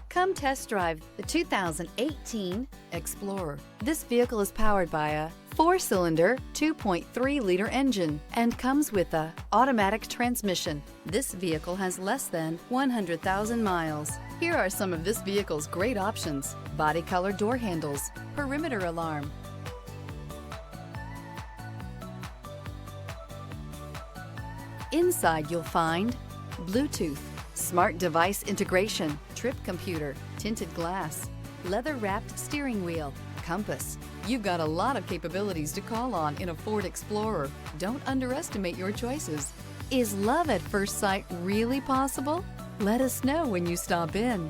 Come test drive the 2018 Explorer. This vehicle is powered by a 4-cylinder, 2.3-liter engine and comes with a automatic transmission. This vehicle has less than 100,000 miles. Here are some of this vehicle's great options: body color door handles, perimeter alarm, inside you'll find Bluetooth, smart device integration, trip computer, tinted glass, leather-wrapped steering wheel, compass. You've got a lot of capabilities to call on in a Ford Explorer. Don't underestimate your choices. Is love at first sight really possible? Let us know when you stop in.